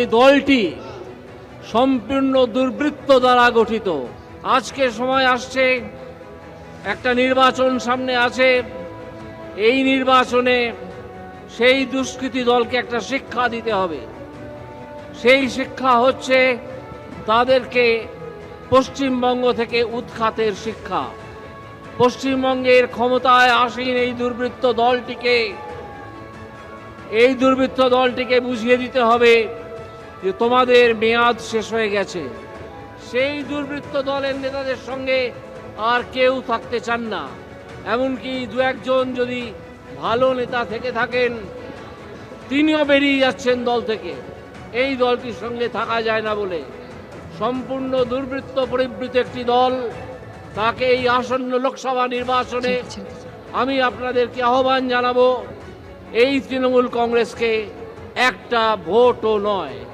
এই দলটি সম্পূর্ণ দুর্বৃত্ত দ্বারা গঠিত। আজকে সময় আসছে, একটা নির্বাচন সামনে আছে। এই নির্বাচনে সেই দুষ্কৃতী দলকে একটা শিক্ষা দিতে হবে। সেই শিক্ষা হচ্ছে তাদেরকে পশ্চিমবঙ্গ থেকে উৎখাতের শিক্ষা। পশ্চিমবঙ্গের ক্ষমতায় আসীন এই দুর্বৃত্ত দলটিকে বুঝিয়ে দিতে হবে যে তোমাদের মেয়াদ শেষ হয়ে গেছে। সেই দুর্বৃত্ত দলের নেতাদের সঙ্গে আর কেউ থাকতে চান না। এমনকি দু একজন যদি ভালো নেতা থেকে থাকেন, তিনিও বেরিয়ে যাচ্ছেন দল থেকে। এই দলটির সঙ্গে থাকা যায় না বলে সম্পূর্ণ দুর্বৃত্ত পরিবৃত একটি দল, তাকে এই আসন্ন লোকসভা নির্বাচনে আমি আপনাদেরকে আহ্বান জানাবো, এই তৃণমূল কংগ্রেসকে একটা ভোটও নয়।